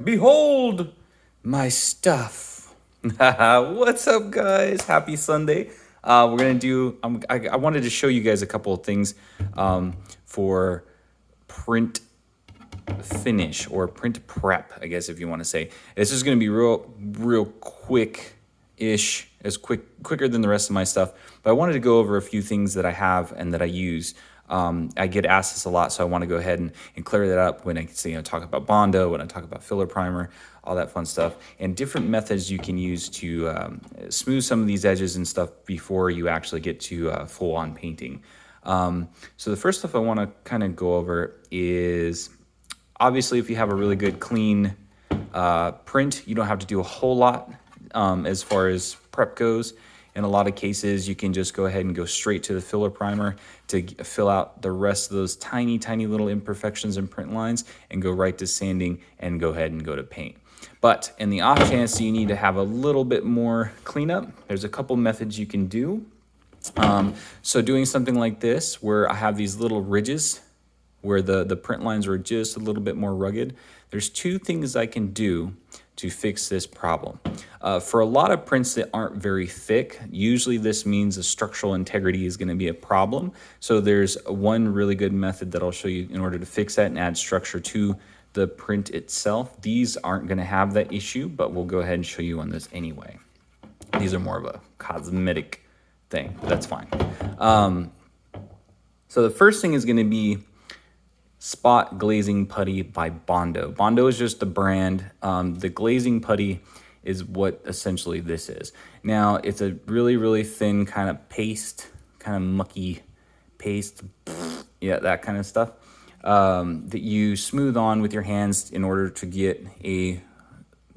Behold my stuff. What's up, guys? Happy Sunday. We're gonna do. I wanted to show you guys a couple of things for print finish or print prep, I guess, if you want to say. This is going to be real quick-ish, quicker than the rest of my stuff. But I wanted to go over a few things that I have and that I use. I get asked this a lot, so I want to go ahead and clear that up when I say, talk about Bondo, when I talk about filler primer, all that fun stuff, and different methods you can use to smooth some of these edges and stuff before you actually get to full-on painting. So the first stuff I want to kind of go over is, obviously, if you have a really good clean print, you don't have to do a whole lot as far as prep goes. In a lot of cases, you can just go ahead and go straight to the filler primer to fill out the rest of those tiny little imperfections and print lines, and go right to sanding and go ahead and go to paint. But in the off chance you need to have a little bit more cleanup, there's a couple methods you can do. So doing something like this, where I have these little ridges where the print lines are just a little bit more rugged, there's two things I can do to fix this problem. For a lot of prints that aren't very thick, usually this means the structural integrity is going to be a problem. So there's one really good method that I'll show you in order to fix that and add structure to the print itself. These aren't going to have that issue, but we'll go ahead and show you on this anyway. These are more of a cosmetic thing, but that's fine. So the first thing is going to be Spot Glazing Putty by Bondo. Bondo is just the brand. The glazing putty is what essentially this is. Now, it's a really thin kind of paste, kind of mucky paste, yeah, that kind of stuff, that you smooth on with your hands in order to get a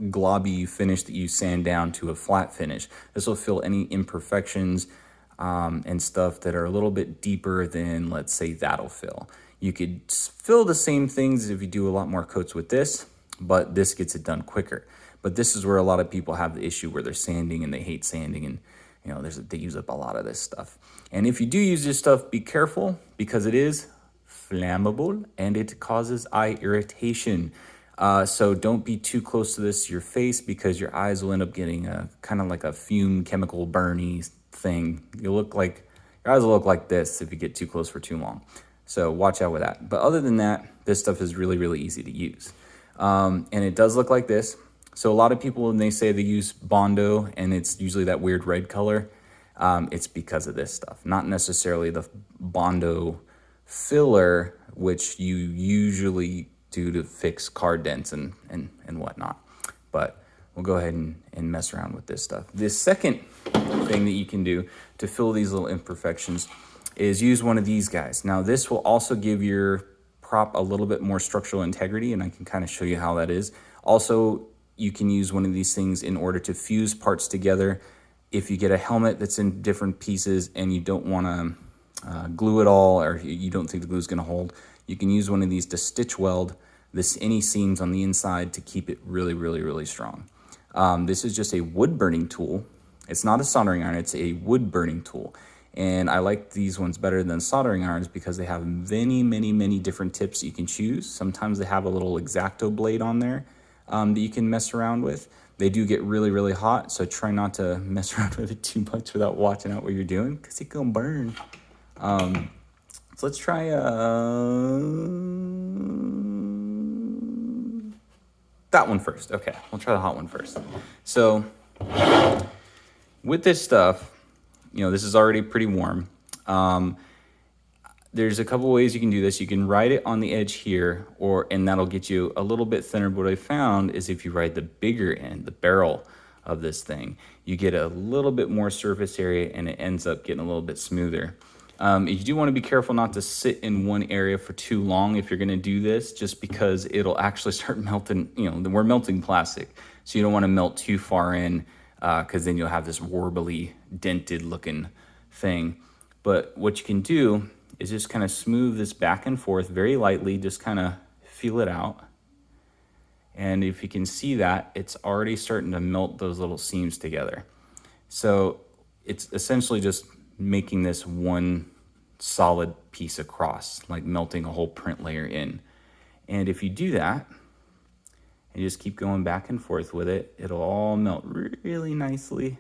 globby finish that you sand down to a flat finish. This will fill any imperfections and stuff that are a little bit deeper than, let's say, that'll fill. You could fill the same things if you do a lot more coats with this, but this gets it done quicker. But this is where a lot of people have the issue where they're sanding and they hate sanding, and they use up a lot of this stuff. And if you do use this stuff, be careful, because it is flammable and it causes eye irritation. So don't be too close to this to your face, because your eyes will end up getting a kind of like a fume chemical burny thing. Your eyes will look like this if you get too close for too long. So watch out with that. But other than that, this stuff is really easy to use. And it does look like this. So a lot of people, when they say they use Bondo and it's usually that weird red color, it's because of this stuff. Not necessarily the Bondo filler, which you usually do to fix card dents and whatnot. But we'll go ahead and mess around with this stuff. The second thing that you can do to fill these little imperfections is use one of these guys. Now, this will also give your prop a little bit more structural integrity, and I can kind of show you how that is. Also, you can use one of these things in order to fuse parts together. If you get a helmet that's in different pieces and you don't want to glue it all, or you don't think the glue is going to hold, you can use one of these to stitch weld any seams on the inside to keep it really strong. This is just a wood burning tool. It's not a soldering iron, it's a wood burning tool. And I like these ones better than soldering irons because they have many different tips you can choose. Sometimes they have a little X-Acto blade on there that you can mess around with. They do get really hot, so try not to mess around with it too much without watching out what you're doing, because it can burn. So let's try that one first. Okay, we'll try the hot one first. So with this stuff, this is already pretty warm. There's a couple ways you can do this. You can ride it on the edge here, and that'll get you a little bit thinner. But what I found is if you ride the bigger end, the barrel of this thing, you get a little bit more surface area and it ends up getting a little bit smoother. You do want to be careful not to sit in one area for too long if you're going to do this, just because it'll actually start melting. We're melting plastic, so you don't want to melt too far in, because then you'll have this warbly, dented looking thing. But what you can do is just kind of smooth this back and forth very lightly, just kind of feel it out. And if you can see that, it's already starting to melt those little seams together. So it's essentially just making this one solid piece across, like melting a whole print layer in. And if you do that, and just keep going back and forth with it. It'll all melt really nicely,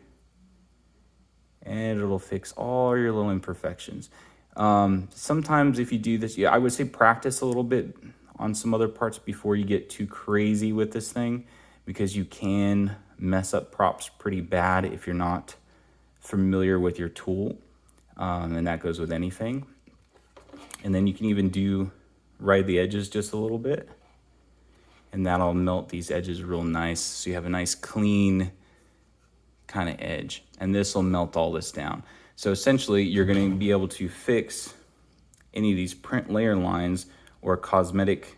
and it'll fix all your little imperfections. Sometimes if you do this, I would say practice a little bit on some other parts before you get too crazy with this thing, because you can mess up props pretty bad if you're not familiar with your tool, and that goes with anything. And then you can even ride the edges just a little bit, and that'll melt these edges real nice, so you have a nice clean kind of edge, and this will melt all this down. So essentially you're going to be able to fix any of these print layer lines or cosmetic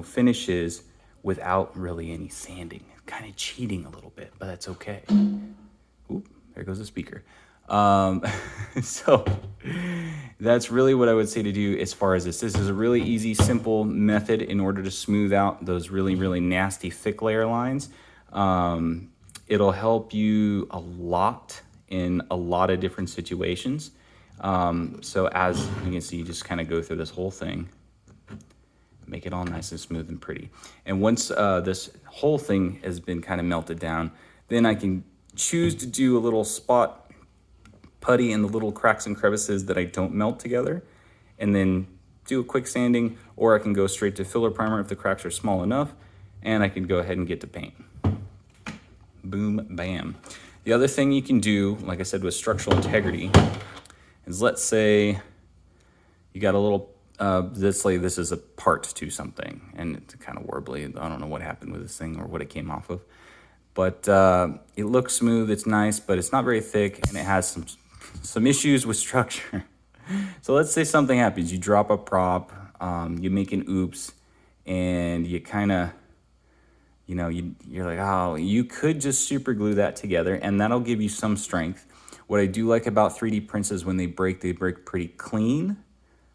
finishes without really any sanding. Kind of cheating a little bit, but that's okay. Oop, there goes the speaker. So that's really what I would say to do as far as this. This is a really easy, simple method in order to smooth out those really, really nasty thick layer lines. It'll help you a lot in a lot of different situations. So as you can see, you just kind of go through this whole thing, make it all nice and smooth and pretty. And once this whole thing has been kind of melted down, then I can choose to do a little spot putty in the little cracks and crevices that I don't melt together, and then do a quick sanding, or I can go straight to filler primer if the cracks are small enough, and I can go ahead and get to paint. Boom, bam. The other thing you can do, like I said, with structural integrity, is let's say you got a little, this is a part to something, and it's kind of warbly. I don't know what happened with this thing or what it came off of, but it looks smooth, it's nice, but it's not very thick, and it has some issues with structure. So let's say something happens, you drop a prop, you make an oops, and you kind of, you're like, oh, you could just super glue that together, and that'll give you some strength. What I do like about 3D prints is when they break pretty clean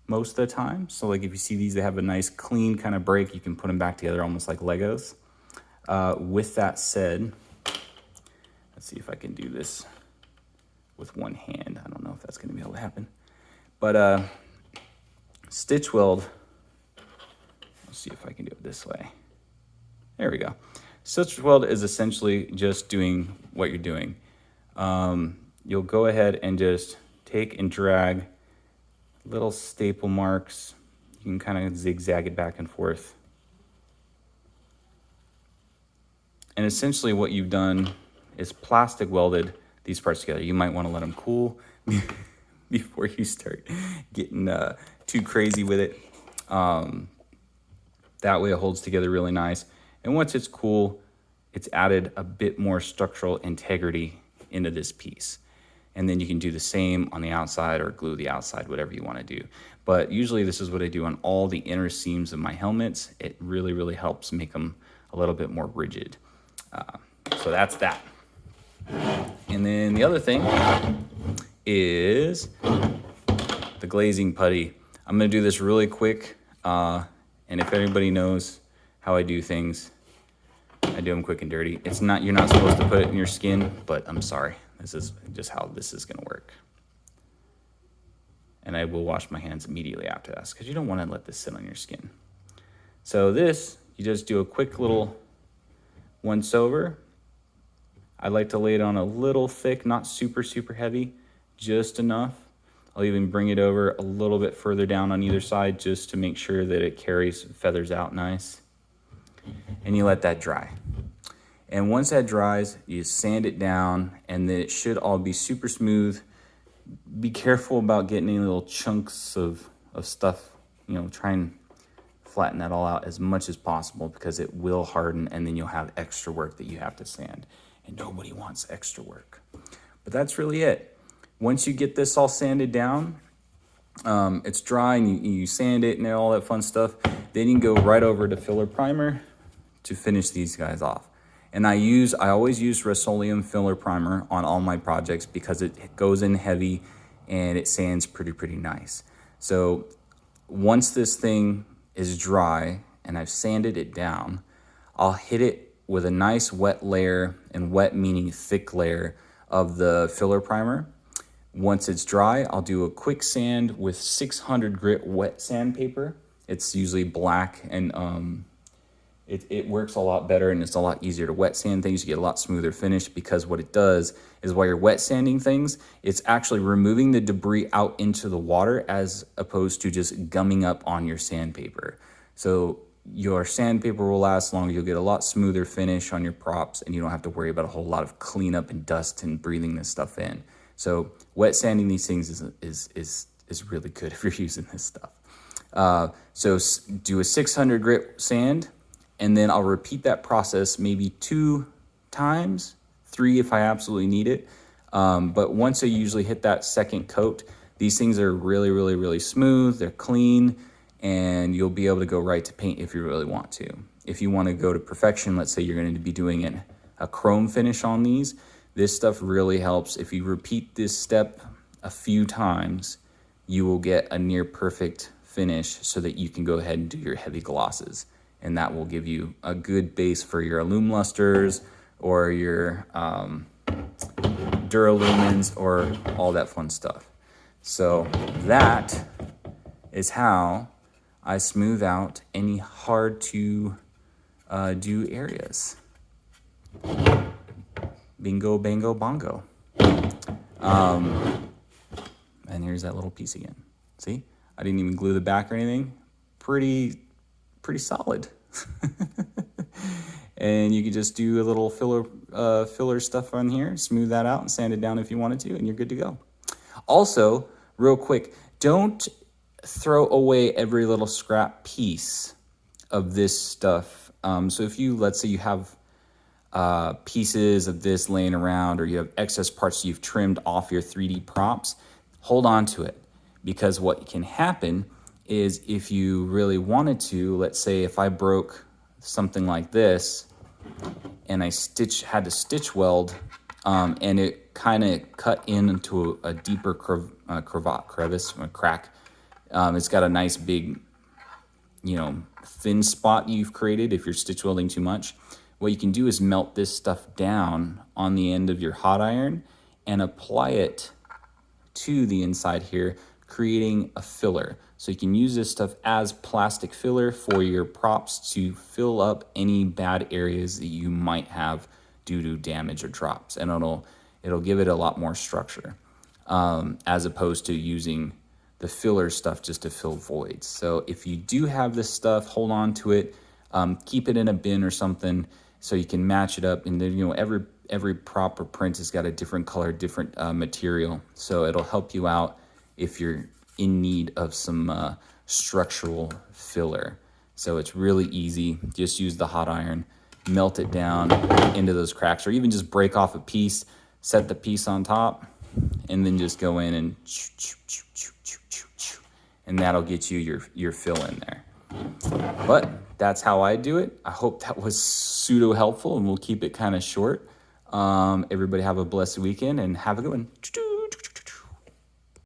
most of the time. So like if you see these, they have a nice clean kind of break, you can put them back together almost like Legos. With that said, let's see if I can do this with one hand. I don't know if that's going to be able to happen. But stitch weld, let's see if I can do it this way. There we go. Stitch weld is essentially just doing what you're doing. You'll go ahead and just take and drag little staple marks. You can kind of zigzag it back and forth. And essentially what you've done is plastic welded these parts together. You might want to let them cool before you start getting too crazy with it. That way it holds together really nice. And once it's cool, it's added a bit more structural integrity into this piece. And then you can do the same on the outside or glue the outside, whatever you want to do. But usually this is what I do on all the inner seams of my helmets. It really, really helps make them a little bit more rigid. So that's that. And then the other thing is the glazing putty. I'm going to do this really quick. And if anybody knows how I do things, I do them quick and dirty. You're not supposed to put it in your skin, but I'm sorry. This is just how this is going to work. And I will wash my hands immediately after this, because you don't want to let this sit on your skin. So this, you just do a quick little once over. I like to lay it on a little thick, not super, super heavy, just enough. I'll even bring it over a little bit further down on either side just to make sure that it carries feathers out nice. And you let that dry. And once that dries, you sand it down, and then it should all be super smooth. Be careful about getting any little chunks of stuff. Try and flatten that all out as much as possible, because it will harden, and then you'll have extra work that you have to sand. And nobody wants extra work. But that's really it. Once you get this all sanded down, it's dry, and you sand it and all that fun stuff, then you can go right over to filler primer to finish these guys off. And I always use Rustoleum filler primer on all my projects, because it goes in heavy and it sands pretty nice. So once this thing is dry and I've sanded it down, I'll hit it with a nice wet layer, and wet meaning thick layer, of the filler primer. Once it's dry, I'll do a quick sand with 600 grit wet sandpaper. It's usually black, and it works a lot better, and it's a lot easier to wet sand things. You get a lot smoother finish, because what it does is while you're wet sanding things, it's actually removing the debris out into the water as opposed to just gumming up on your sandpaper. So your sandpaper will last longer. You'll get a lot smoother finish on your props, and you don't have to worry about a whole lot of cleanup and dust and breathing this stuff in. So wet sanding these things is really good if you're using this stuff. So do a 600 grit sand, and then I'll repeat that process maybe 2 times, 3 if I absolutely need it. But once I usually hit that second coat, these things are really, really, really smooth. They're clean, and you'll be able to go right to paint if you really want to. If you want to go to perfection, let's say you're going to be doing a chrome finish on these, this stuff really helps. If you repeat this step a few times, you will get a near perfect finish so that you can go ahead and do your heavy glosses. And that will give you a good base for your Illum lusters or your Duralumens or all that fun stuff. So that is how I smooth out any hard to do areas. Bingo, bango, bongo. And here's that little piece again. See? I didn't even glue the back or anything. Pretty solid. And you can just do a little filler stuff on here, smooth that out and sand it down if you wanted to, and you're good to go. Also, real quick, don't throw away every little scrap piece of this stuff. So if you, let's say you have pieces of this laying around, or you have excess parts you've trimmed off your 3D props, hold on to it. Because what can happen is if you really wanted to, let's say if I broke something like this and I had to stitch weld, and it kind of cut into a deeper crevice, a crack. It's got a nice big, thin spot you've created if you're stitch welding too much. What you can do is melt this stuff down on the end of your hot iron and apply it to the inside here, creating a filler. So you can use this stuff as plastic filler for your props to fill up any bad areas that you might have due to damage or drops, and it'll give it a lot more structure, as opposed to using the filler stuff just to fill voids. So if you do have this stuff, hold on to it, keep it in a bin or something so you can match it up. And then every prop or print has got a different color, different material, so it'll help you out if you're in need of some structural filler. So it's really easy. Just use the hot iron, melt it down into those cracks, or even just break off a piece, set the piece on top, and then just go in and that'll get you your fill in there. But that's how I do it. I hope that was pseudo helpful, and we'll keep it kind of short. Everybody have a blessed weekend and have a good one.